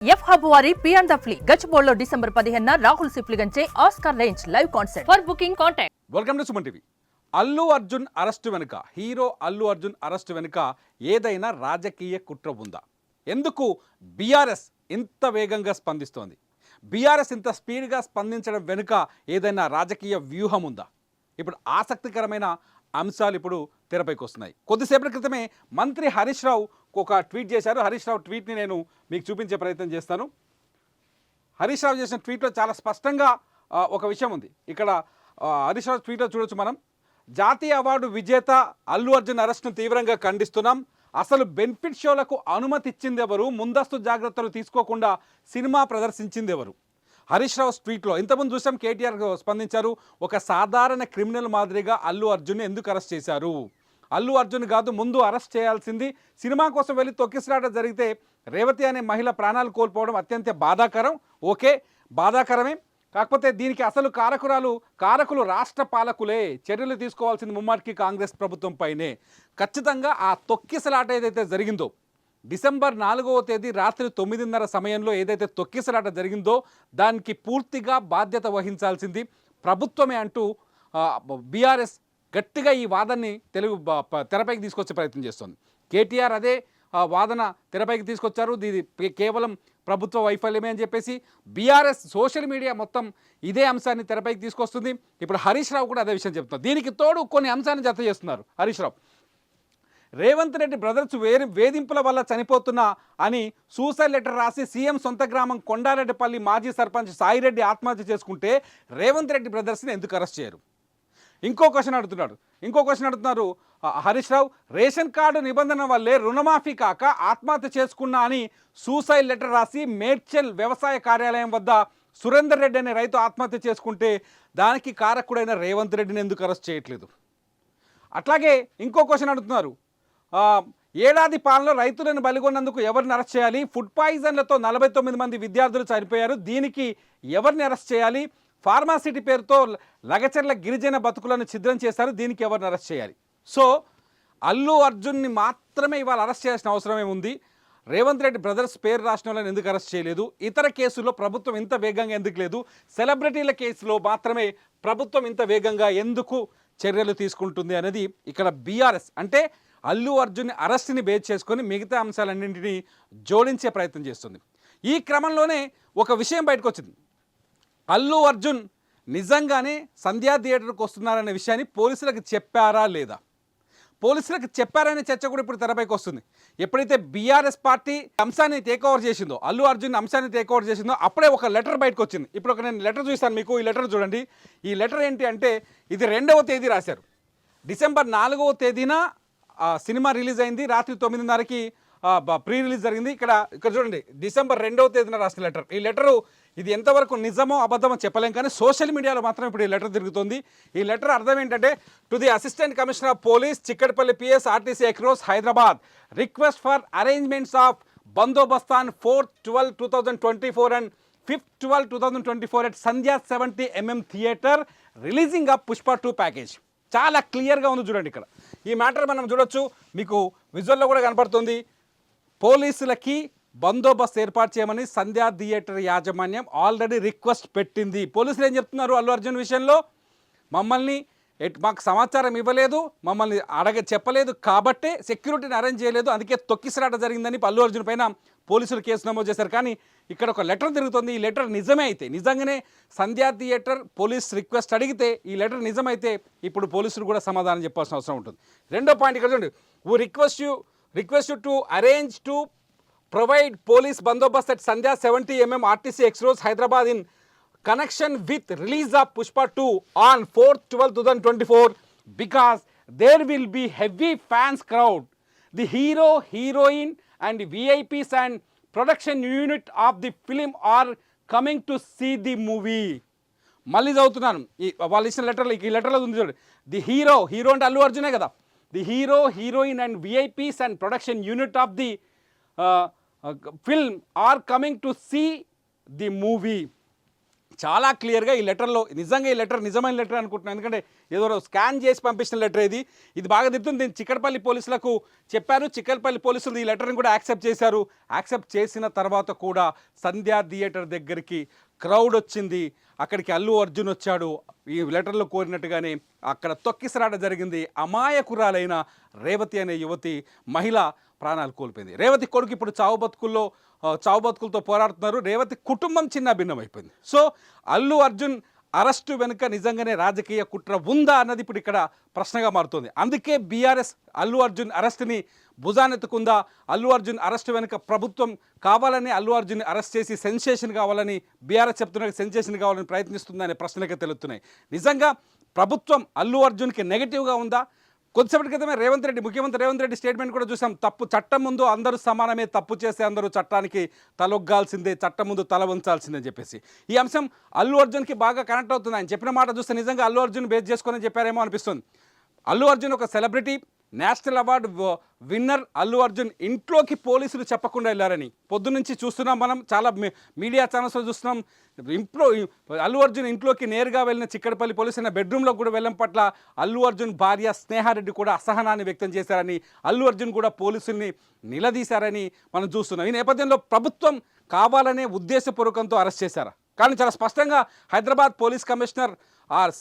F hub వారి పియాన్ ద ఫ్లీ గచ్చిబౌలిలో డిసెంబర్ 15న రాహుల్ సిప్లిగంచే Oscar range live concert. For booking contact. Welcome to Suman TV. Allu Arjun arrest వెనుక, హీరో అల్లు అర్జున్ అరెస్టు వెనుక ఏదైనా రాజకీయ కుట్ర ఉందా? ఎందుకు బీఆర్ఎస్ ఇంత వేగంగా స్పందిస్తోంది? బీఆర్ఎస్ ఇంత స్పీడ్గా స్పందించడం వెనుక ఏదైనా రాజకీయ వ్యూహం ఉందా? ఇప్పుడు ఆసక్తికరమైన అంశాలు ఇప్పుడు తెరపైకి వస్తున్నాయి. కొద్దిసేపటి క్రితమే మంత్రి హరీష్ రావు ఒక ట్వీట్ చేశారు. హరీష్ రావు ట్వీట్ని నేను మీకు చూపించే ప్రయత్నం చేస్తాను. హరీష్ రావు చేసిన ట్వీట్లో చాలా స్పష్టంగా ఒక విషయం ఉంది. ఇక్కడ హరీష్ రావు ట్వీట్లో చూడొచ్చు మనం. జాతీయ అవార్డు విజేత అల్లు అర్జున్ అరెస్ట్ను తీవ్రంగా ఖండిస్తున్నాం. అసలు బెనిఫిట్ షోలకు అనుమతి ఇచ్చింది ఎవరు? ముందస్తు జాగ్రత్తలు తీసుకోకుండా సినిమా ప్రదర్శించింది ఎవరు? హరీష్ రావు ట్వీట్లో ఇంతకుముందు చూసాం, కేటీఆర్ స్పందించారు. ఒక సాధారణ క్రిమినల్ మాదిరిగా అల్లు అర్జున్ని ఎందుకు అరెస్ట్ చేశారు? అల్లు అర్జున్ కాదు ముందు అరెస్ట్ చేయాల్సింది. సినిమా కోసం వెళ్ళి తొక్కిసలాట జరిగితే రేవతి అనే మహిళ ప్రాణాలు కోల్పోవడం అత్యంత బాధాకరం. ఓకే, బాధాకరమే. కాకపోతే దీనికి అసలు కారకులు రాష్ట్ర పాలకులే. చర్యలు తీసుకోవాల్సింది ముమ్మాటికి కాంగ్రెస్ ప్రభుత్వం పైనే. ఖచ్చితంగా ఆ తొక్కిసలాట ఏదైతే జరిగిందో, డిసెంబర్ 4వ తేదీ రాత్రి 9:30 సమయంలో ఏదైతే తొక్కిసలాట జరిగిందో దానికి పూర్తిగా బాధ్యత వహించాల్సింది ప్రభుత్వమే అంటూ బీఆర్ఎస్ గట్టిగా ఈ వాదనని తెరపైకి తీసుకొచ్చే ప్రయత్నం చేస్తుంది. కేటీఆర్ అదే వాదన తెరపైకి తీసుకొచ్చారు. ఇది కేవలం ప్రభుత్వ వైఫల్యమే అని చెప్పేసి బీఆర్ఎస్ సోషల్ మీడియా మొత్తం ఇదే అంశాన్ని తెరపైకి తీసుకొస్తుంది. ఇప్పుడు హరీష్ రావు కూడా అదే విషయం చెప్తున్నారు. దీనికి తోడు కొన్ని అంశాన్ని జత చేస్తున్నారు హరీష్ రావు. రేవంత్ రెడ్డి బ్రదర్స్ వేధింపుల వల్ల చనిపోతున్నా అని సూసైడ్ లెటర్ రాసి సీఎం సొంత గ్రామం కొండారెడ్డిపల్లి మాజీ సర్పంచ్ సాయిరెడ్డి ఆత్మహత్య చేసుకుంటే రేవంత్ రెడ్డి బ్రదర్స్ని ఎందుకు అరెస్ట్ చేయరు? ఇంకో క్వశ్చన్ అడుగుతున్నారు హరీష్ రావు. రేషన్ కార్డు నిబంధన వల్లే రుణమాఫీ కాక ఆత్మహత్య చేసుకున్నా అని సూసైడ్ లెటర్ రాసి మేడ్చల్ వ్యవసాయ కార్యాలయం వద్ద సురేందర్ రెడ్డి అనే రైతు ఆత్మహత్య చేసుకుంటే దానికి కారకుడైన రేవంత్ రెడ్డిని ఎందుకు అరెస్ట్ చేయట్లేదు? అట్లాగే ఇంకో క్వశ్చన్ అడుగుతున్నారు. ఏడాది పాలనలో రైతులను బలిగొన్నందుకు ఎవరిని అరెస్ట్ చేయాలి? ఫుడ్ పాయిజన్లతో 49 మంది విద్యార్థులు చనిపోయారు, దీనికి ఎవరిని అరెస్ట్ చేయాలి? ఫార్మాసిటీ పేరుతో లగచర్ల గిరిజన బతుకులను ఛిద్రం చేశారు, దీనికి ఎవరిని అరెస్ట్ చేయాలి? సో అల్లు అర్జున్ని మాత్రమే ఇవాళ అరెస్ట్ చేయాల్సిన అవసరమే ఉంది. రేవంత్ రెడ్డి బ్రదర్స్ పేరు రాసిన వాళ్ళని ఎందుకు అరెస్ట్ చేయలేదు? ఇతర కేసుల్లో ప్రభుత్వం ఇంత వేగంగా ఎందుకు లేదు? సెలబ్రిటీల కేసులో మాత్రమే ప్రభుత్వం ఇంత వేగంగా ఎందుకు చర్యలు తీసుకుంటుంది అనేది ఇక్కడ బీఆర్ఎస్ అంటే అల్లు అర్జున్ అరెస్ట్ని బేస్ చేసుకొని మిగతా అంశాలన్నింటినీ జోడించే ప్రయత్నం చేస్తుంది. ఈ క్రమంలోనే ఒక విషయం బయటకు వచ్చింది. అల్లు అర్జున్ నిజంగానే సంధ్యా థియేటర్కి వస్తున్నారనే విషయాన్ని పోలీసులకు చెప్పారా లేదా? పోలీసులకు చెప్పారనే చర్చ కూడా ఇప్పుడు తెరపైకి వస్తుంది. ఎప్పుడైతే బీఆర్ఎస్ పార్టీ అంశాన్ని టేక్ఓవర్ చేసిందో, అల్లు అర్జున్ అంశాన్ని టేక్ఓవర్ చేసిందో అప్పుడే ఒక లెటర్ బయటకు వచ్చింది. ఇప్పుడు నేను లెటర్ చూస్తాను మీకు. ఈ లెటర్ చూడండి. ఈ లెటర్ ఏంటి అంటే ఇది 2వ తేదీ రాశారు. డిసెంబర్ 4వ తేదీన సినిమా రిలీజ్ అయింది. రాత్రి 9:30కి ప్రీ రిలీజ్ జరిగింది. ఇక్కడ చూడండి, డిసెంబర్ 2వ తేదీన రాసిన లెటర్. ఈ లెటరు ఇది ఎంతవరకు నిజమో అబద్ధమో చెప్పలేం, కానీ సోషల్ మీడియాలో మాత్రం ఇప్పుడు ఈ లెటర్ తిరుగుతుంది. ఈ లెటర్ అర్థం ఏంటంటే, to the assistant commissioner of police Chikkadpally PS RTC across Hyderabad, request for arrangements of bandobast on 4/12/2024 and 5/12/2024 at Sandhya 70mm theatre releasing of Pushpa 2 package. చాలా క్లియర్గా ఉంది చూడండి. ఇక్కడ ఈ మ్యాటర్ మనం చూడొచ్చు, మీకు విజువల్లో కూడా కనపడుతుంది. పోలీసులకి బందోబస్తు ఏర్పాటు చేయమని సంధ్యా థియేటర్ యాజమాన్యం ఆల్రెడీ రిక్వెస్ట్ పెట్టింది. పోలీసులు ఏం చెప్తున్నారు అల్లు అర్జున్ విషయంలో? మమ్మల్ని మాకు సమాచారం ఇవ్వలేదు, మమ్మల్ని చెప్పలేదు కాబట్టే సెక్యూరిటీని అరేంజ్ చేయలేదు, అందుకే తొక్కిసలాట జరిగిందని అల్లు అర్జున్ పైన పోలీసులు కేసు నమోదు చేశారు. కానీ ఇక్కడ ఒక లెటర్ తిరుగుతుంది. ఈ లెటర్ నిజమే అయితే, నిజంగానే సంధ్యా థియేటర్ పోలీస్ రిక్వెస్ట్ అడిగితే ఈ లెటర్ నిజమైతే ఇప్పుడు పోలీసులు కూడా సమాధానం చెప్పాల్సిన అవసరం ఉంటుంది. రెండో పాయింట్ ఇక్కడ చూడండి. We request you to arrange to provide police bandobast at Sandhya 70mm RTC X roads Hyderabad in connection with release of Pushpa 2 on 4/12/2024 because there will be heavy fans crowd. The hero, heroine and VIPs and production unit of the film are coming to see the movie. మళ్ళీ చదువుతున్నాను. వాళ్ళు ఇచ్చిన లెటర్లో, ఈ లెటర్లో ఉంది చూడండి. The hero అంటే అల్లు అర్జునే కదా. The hero, heroine and VIPs and production unit of the film are coming to see the movie. చాలా క్లియర్గా ఈ లెటర్లో నిజంగా ఈ లెటర్ నిజమైన లెటర్ అనుకుంటున్నాను. ఎందుకంటే ఏదో స్కాన్ చేసి పంపించిన లెటర్ ఇది బాగా తిరుగుతుంది. నేను చిక్కడపల్లి పోలీసులకు చెప్పాను, చిక్కడపల్లి పోలీసులు ఈ లెటర్ని కూడా యాక్సెప్ట్ చేశారు. యాక్సెప్ట్ చేసిన తర్వాత కూడా సంధ్యా థియేటర్ దగ్గరికి క్రౌడ్ వచ్చింది, అక్కడికి అల్లు అర్జున్ వచ్చాడు. ఈ లెటర్లో కోరినట్టుగానే అక్కడ తొక్కిసలాట జరిగింది. అమాయకురాలైన రేవతి అనే యువతి మహిళ ప్రాణాలు కోల్పోయింది. రేవతి కొడుకు ఇప్పుడు చావు బతుకులతో పోరాడుతున్నారు. రేవతి కుటుంబం చిన్న భిన్నమైపోయింది. సో అల్లు అర్జున్ అరెస్టు వెనుక నిజంగానే రాజకీయ కుట్ర ఉందా అన్నది ఇప్పుడు ఇక్కడ ప్రశ్నగా మారుతుంది. అందుకే బీఆర్ఎస్ అల్లు అర్జున్ అరెస్టుని భుజానెత్తుకుందా, అల్లు అర్జున్ అరెస్టు వెనుక ప్రభుత్వం కావాలని అల్లు అర్జున్ అరెస్ట్ చేసి సెన్సేషన్ కావాలని బీఆర్ఎస్ చెప్తున్న సెన్సేషన్ కావాలని ప్రయత్నిస్తుందా అనే ప్రశ్నలకే తెలుస్తున్నాయి. నిజంగా ప్రభుత్వం అల్లు అర్జున్కి నెగిటివ్గా ఉందా? కొద్దిసేపటి క్రితమే ముఖ్యమంత్రి రేవంత్ రెడ్డి స్టేట్మెంట్ కూడా చూసాం. చట్టం ముందు అందరూ సమానమే, తప్పు చేస్తే అందరూ చట్టానికి తలొగ్గాల్సిందే, చట్టం ముందు తల వంచాల్సిందే చెప్పేసి ఈ అంశం అల్లు అర్జున్కి బాగా కనెక్ట్ అవుతుంది. ఆయన చెప్పిన మాట చూస్తే నిజంగా అల్లు అర్జున్ బేస్ చేసుకొని చెప్పారేమో అనిపిస్తుంది. అల్లు అర్జున్ ఒక celebrity, national award winner. Allu Arjun ఇంట్లోకి పోలీసులు చెప్పకుండా వెళ్ళారని పొద్దునుంచి చూస్తున్నాం. మనం చాలా మీడియా ఛానల్స్లో చూస్తున్నాం. అల్లు అర్జున్ ఇంట్లోకి నేరుగా వెళ్ళిన చిక్కడపల్లి పోలీసుల బెడ్రూమ్లో కూడా వెళ్ళడం పట్ల అల్లు అర్జున్ భార్య స్నేహారెడ్డి కూడా అసహనాన్ని వ్యక్తం చేశారని, అల్లు అర్జున్ కూడా పోలీసుల్ని నిలదీశారని మనం చూస్తున్నాం. ఈ నేపథ్యంలో ప్రభుత్వం కావాలనే ఉద్దేశపూర్వకంతో అరెస్ట్ చేశారా? కానీ చాలా స్పష్టంగా Hyderabad police commissioner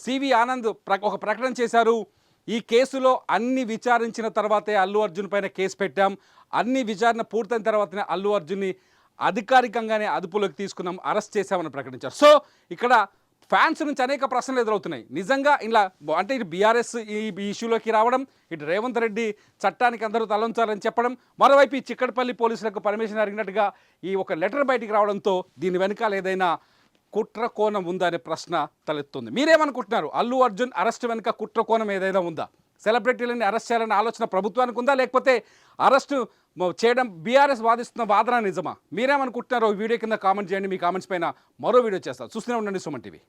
C V Anand ఒక ప్రకటన చేశారు. ఈ కేసులో అన్ని విచారించిన తర్వాతే అల్లు అర్జున్ పైన కేసు పెట్టాం, అన్ని విచారణ పూర్తయిన తర్వాతనే అల్లు అర్జున్ని అధికారికంగానే అదుపులోకి తీసుకున్నాం, అరెస్ట్ చేశామని ప్రకటించారు. సో ఇక్కడ ఫ్యాన్స్ నుంచి అనేక ప్రశ్నలు ఎదురవుతున్నాయి. నిజంగా ఇలా అంటే ఇటు బీఆర్ఎస్ ఈ ఇష్యూలోకి రావడం, ఇటు రేవంత్ రెడ్డి చట్టానికి అందరూ తలంచాలని చెప్పడం, మరోవైపు ఈ చిక్కడపల్లి పోలీసులకు పర్మిషన్ అడిగినట్టుగా ఈ ఒక లెటర్ బయటికి రావడంతో దీని వెనకాల ఏదైనా కుట్ర కోణం ఉందా అనే ప్రశ్న తలెత్తుంది. మీరేమనుకుంటున్నారు? అల్లు అర్జున్ అరెస్ట్ వెనుక కుట్ర కోణం ఏదైనా ఉందా? సెలబ్రిటీలని అరెస్ట్ చేయాలనే ఆలోచన ప్రభుత్వానికి ఉందా, లేకపోతే అరెస్టు చేయడం బీఆర్ఎస్ వాదిస్తున్న వాదన నిజమా? మీరేమనుకుంటున్నారో వీడియో కింద కామెంట్ చేయండి. మీ కామెంట్స్ పైన మరో వీడియో చేస్తారు. చూస్తూనే ఉండండి సుమన్ టీవీ.